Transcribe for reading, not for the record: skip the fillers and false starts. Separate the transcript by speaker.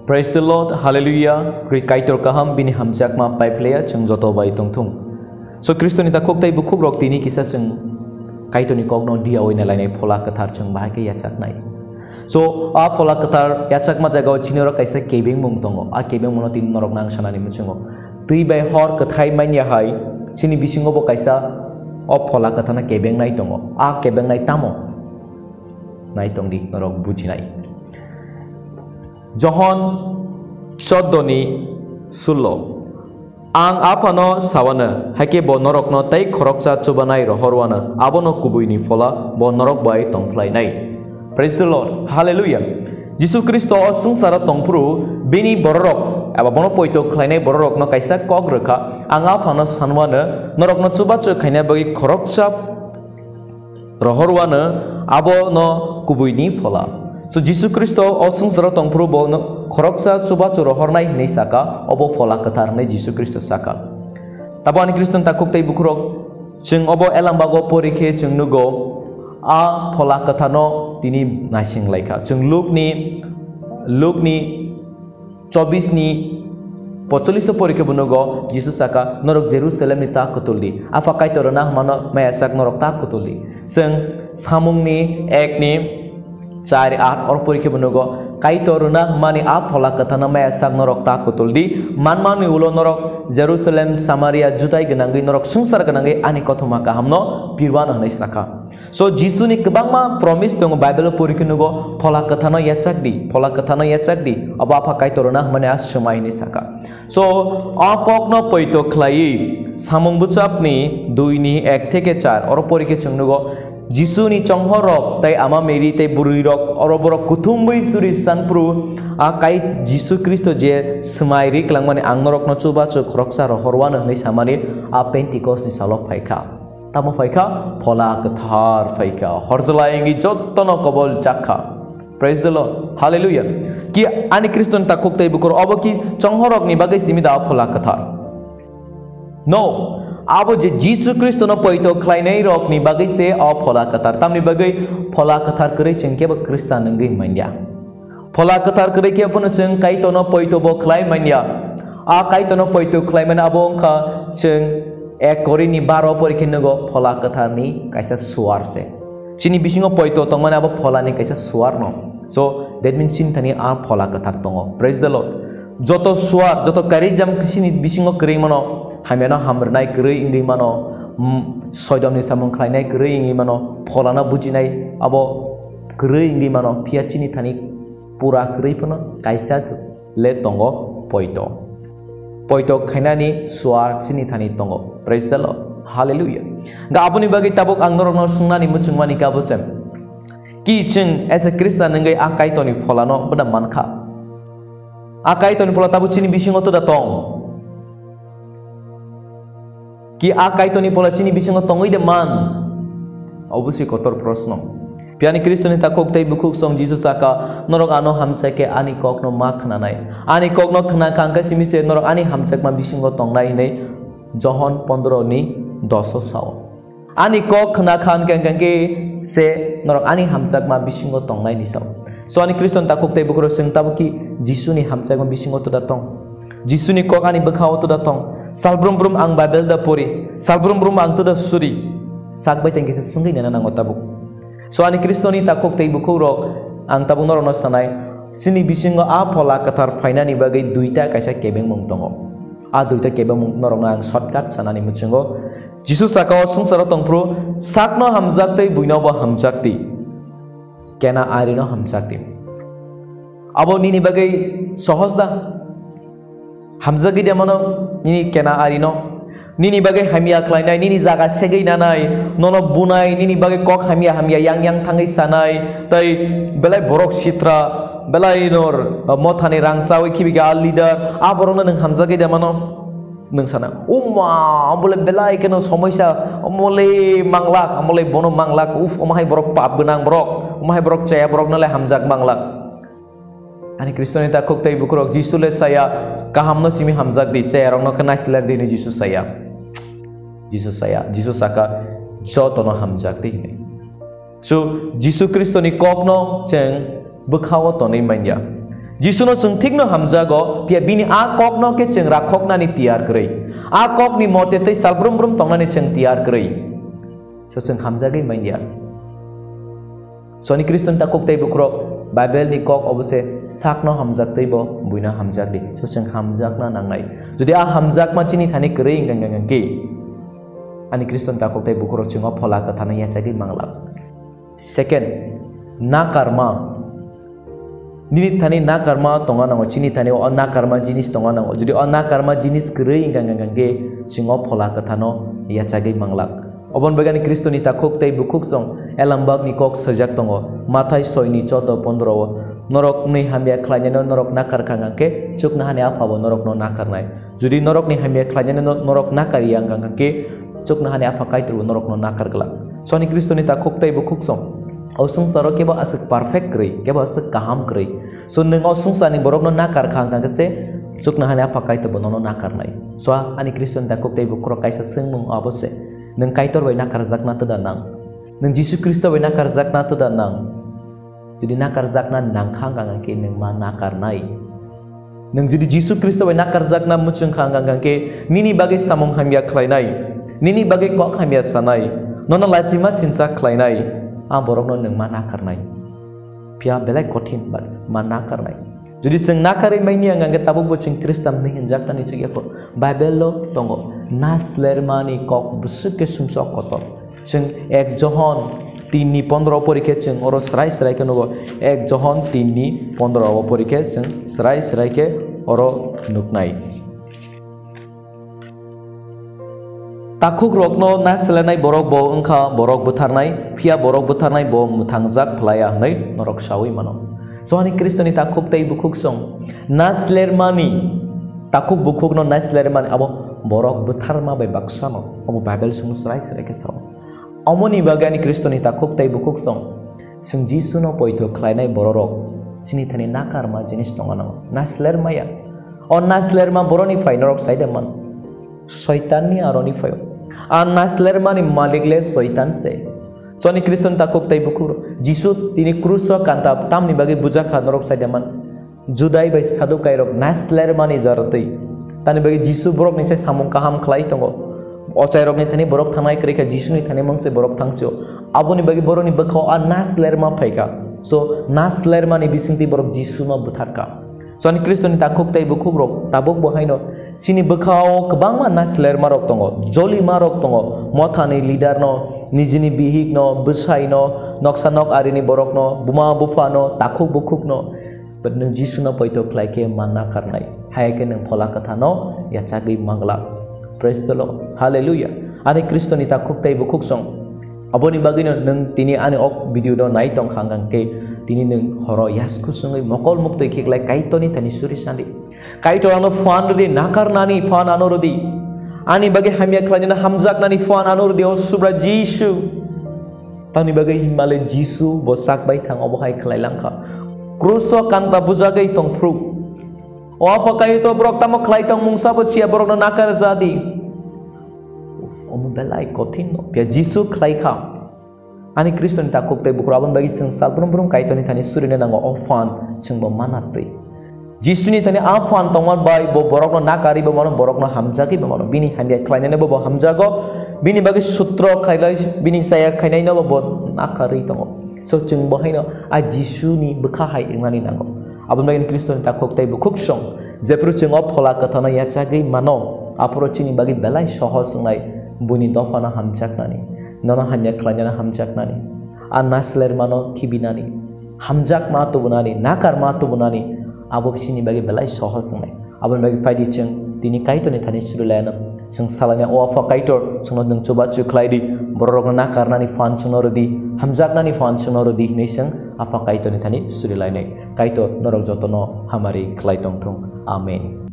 Speaker 1: Praise the Lord, Hallelujah. Kaitor kaham bini hamjak ma pai playa chung joto bai tungtung. So Kristo ni ta kok tai bukuk rok tini kisah chung kaitor ni kok no dia oina lainai phola kathar chung bahai ke yachak nai. So a phola kathar yachak ma jaga chinoro kaisa kebeng mung tongo. A kebeng mono tin norok nang sanani muchungo. Tui bai hor kathai manya hai chini bisingo bo kaisa o phola kathana kebeng nai tongo. A kebeng nai tamo. Nai tong di norok buji nai. John Shodoni Sulo Ang apano sawana hake bo norok no tai khorokcha chubanai rohorwana abono kubuini phola bo norok bai tongflai nai. Praise the Lord, Hallelujah. Jisu Kristo o sungsara tongpru bini borok aba bono poito khlainai borok no kaisa kok rekha ang apano sanwana norok no chubachu khaina bagi khorokcha rohorwana abo no kubuini phola. So Jisu Kristo o sungsara tongpru bo khoroksa chubachu rohornai nei saka obo phola kathar nei Jisu Kristo saka. Tabo ani Kriston takuk tai bukrok chung obo elambago porikhe chung nugo a phola kathano tini nasing laika chung Luke ni 24 ni 45 porikhe bunugo Jisu saka norok Jerusalem ni ta kutuldi afa kaitorona mano mayasak norok ta kutuldi chung samung ni ek ni 4-8 or porikhe bunugo kaitoruna mani a phola kathana maya sak norok ta kutuldi manmani ulo norok Jerusalem Samaria Judai genangi norok sungsar genangi ani kothoma kahamno pirwan hanai saka. So Jisu ni kebangma promise tong Bible porikhe nugo phola kathana yachak di aba pha kaitoruna mani a semai ni saka. So apok no poito khlai samung buchapni 2 ni 1 থেকে 4 or porikhe chungnugo Jisu ni chonghorok tai ama meri tai buruirok oroborok kuthumbai suri sanpru a kai Jisu Kristo je smairi klangmani angnorok no chubachu khoroksa rohorwana nei samani a Pentecost ni salok phaika tamo phaika phola kathar phaika horjlaingi jottono kobol chakha. Praise the Lord, Hallelujah. Ki ani Kriston takuk tai bukur obo ki chonghorok ni bagai simida phola kathar. No, abo je Jisu Kristo no poito khlainai rok ni bagai se o phola kathar tamni bagai phola kathar kare chengke ba Kristan ngai manya phola kathar kare ke apun cheng kai to no poito bo khlai manya a kai to no poito khlai mana abo kha cheng ek kori ni 12 porikhe nugo phola kathar ni kaisa suar se chini bisingo poito tongmane abo phola ni kaisa suar no. So that means chin thani a phola kathar tongo. Praise the Lord. Joto suar joto karijam chini bisingo krei mano hamena hamrnai krei ingi mano soidom ni samung khlainai krei ingi mano pholana bujinai abo krei ingi mano piachini thani pura krei pano kaisa le tongo poito khainani suar chini thani tongo. Praise the Lord, Hallelujah. Ga apuni bagi tabuk angnorok no sungnani muchungmani kabosem ki chung as a Christian ngai akai toni pholano bada mankha akai toni phola tabu chini bisingo to da tong ki akai toni pola chini bisingo tongoi de man obviously kotor prosno piani Kristo ni takok tai bukuk song Jesus saka norok ano hamchake ani kok no ma khnanai ani kok no khna kangka simi se norok ani hamchak ma bisingo tongnai nei John 15 ni 10 sao ani kok khna khan kangke se norok ani hamchak ma bisingo tongnai ni sao. So ani Kristo takok tai bukuk sing tabuki Jisu ni hamchak ma bisingo to da tong Jisu ni kok ani bakhaw to da tong salbrum brum ang Bible da pori salbrum brum ang to da suri sakbai tengke se sungai nana nang otabuk. So ani Kristo ni takok tai bukuk rok ang tabung norono sanai sini bisingo a phola kathar fainani bagai duita kaisa kebeng mung tongo a duita kebeng mung norong ang shortcut sanani muchungo Jisu sakao sungsaro tongpru sakno hamjaktai buinobo hamjakti kena arino hamjakti abo nini bagai sohosda hamjagi de mano nini kena arino nini bagai hamia klainai nini jaga segei nanai nono bunai nini bagai kok hamia yang thangai sanai tai belai borok sitra belai nor mothani rangsawi kibiga leader aborona nang hamjagi de mano nang sana umma amole belai keno samoisa amole manglak amole bono manglak umahai borok pap benang borok umahai borok caya borok nale hamjak manglak ani Kristo ni takok tai bukrok Jisu le saya kahamno simi hamjak di caya rongno kena sler di ni Jisu saka jotono hamjak di ni. So Jisu Kristo ni kokno cheng bukhawo toni manya Jisu no chung thik no hamjago pia bini a kok no ke chung rakhok na ni tiar krei a kok ni mote tei salbrum brum tong na ni chung tiar krei so chung hamjagai maindia so ni Kriston ta kok tei bukro Bible ni kok obose sak no hamjak tei bo buina hamjak di so chung hamjak na nangnai jodi a hamjak ma chini thani krei ngang ke ani Kriston ta kok tei bukro chungo phola ka thana ya chagi mangla second na karma Nini tani na karma tonga nango chini tani o na karma jinis tonga nango jadi o na karma jinis krei gange singo phola kathano ya chagai manglak obon bagani Kristo ni takok tai bukuk song elambak ni kok sajak tongo mathai soi ni 14 15 norok ni hamya khlanya norok nakar khangake chuk na hane apabo norok no nakar nai jadi norok ni hamya khlanya norok nakar yang gangake chuk na hane apakai tru norok no nakar gla so ni Kristo ni takok tai bukuk song Osung saro keba asik perfect krei, keba asik kaham krei. So neng osung sani borok no nakar khang kang kese, suk nahane apa kai to bono no nakar nai. So ani Kriston takok tei bukro kaisa sengmung abose. Neng kaitor bai nakar zakna tada nang. Neng Jisu Kristo bai nakar zakna tada nang. Jadi nakar zakna nang khang kang ke neng ma nakar nai. Neng jadi Jisu Kristo bai nakar zakna muchung khang kang ke nini bagai samung hamya khlai nai. Nini bagai kok hamya sanai. Nono lachima chinsa khlai nai. Borok no neng mana karnai pia belai kotin bar mana karnai jadi seng nakari maini ang angge tabu bocing Kristan ni henjak tani sugi ko Bible lo tongo naslermani kok busuk ke sumso kotor seng ek Johon 3:15 porike seng oro serai ke nogo ek Johon 3:15 porike seng serai ke oro nuknai Takuk rokno naslenai borok bo engka borok butarnai pia borok butarnai bo mutangjak playa nai norok shawi mano so ani Kristoni takuk tei bukuk song naslermani takuk bukuk no naslermani abo borok butarma bai baksano abo Bible sung serai ke saw omoni bagani Kristoni takuk tei bukuk song sung Jisu no poito klainai bororok sini thani nakarma jinis tongano naslermaya on naslerma boroni fai norok saidaman Soitan ni aroni fayo. Naslerma ni malikle soitan se. So ni Kriston takok tai bukur. Jisu tini kruso kanta tam ni bagi bujak norok saidaman. Judai bai sadu kairok naslerma ni jarati. Tani bagi Jisu borok ni sai samung kaham khlai tongo. Ochairok ni tani borok thanai krika Jisu ni tani mangse borok thangsio. Abo ni bagi borok ni bakho naslerma phaika. So naslerma ni bisingti borok Jisu ma butharka. So ni Kriston ni takok tai bukuk rok tabuk bohaino sini bekau kebangma nasler marok tongo joli marok tongo mothani leader no nijini bihik no besai no noksanok arini borok no buma bufa no takuk bukuk no but nung Jisu no poito klaike manna karnai haike nung phola katha no ya chagi mangla praise the Lord hallelujah ani Kriston ni takok tai bukuk song aboni bagino nung tini ani ok video do nai tong khangang ke tini nung horo yasku sungai mokol mukto ikiklai kaito ni tani suri sandi kaito ano fan rudi nakar nani fan anorudi ani bagi hamia klajana hamzak nani fan anorudi osubra Jisu tani bagi himale Jisu bosak bai thang obohai klai langka kruso kanta bujagai tong pru o apa kaito brok tamo klai tong mungsa bo sia brok na nakar jadi omu belai kotin no pia Jisu klai kha Ani Kriston takuk tai bukuraban bagi sengsal belum kaito ni tani suri ne nango ofan sengbo manatei Jisu ni tani afan tongwan bai bo borok no nakari bo mono borok no hamjaki bo mono bini hamia klaine ne bo hamjago bini bagi sutro khailai bini saya khainai no bo nakari tongo so chengbo haino a Jisu ni bekha hai ingani nango abon bagi Kriston takuk tai bukuk song zepru chengo phola kathana ya chagi mano apro chini bagi belai sohos ngai buni dofana hamjak nani Nona hanya kelanyana hamjak nani, nasler mano kibinani, hamjak matu bunani, nakar matu bunani, abo sini bagi belai sohos ngai, abon bagi faidi ceng, tini kaito ni tani surulana, seng salanya oafa kaito, seng nong coba cuklai di, borok nakar nani fan sonoro di, hamjak nani fan sonoro di, ni seng apa kaito ni tani surulana, kaito norok jotono hamari klai tong tong, amen.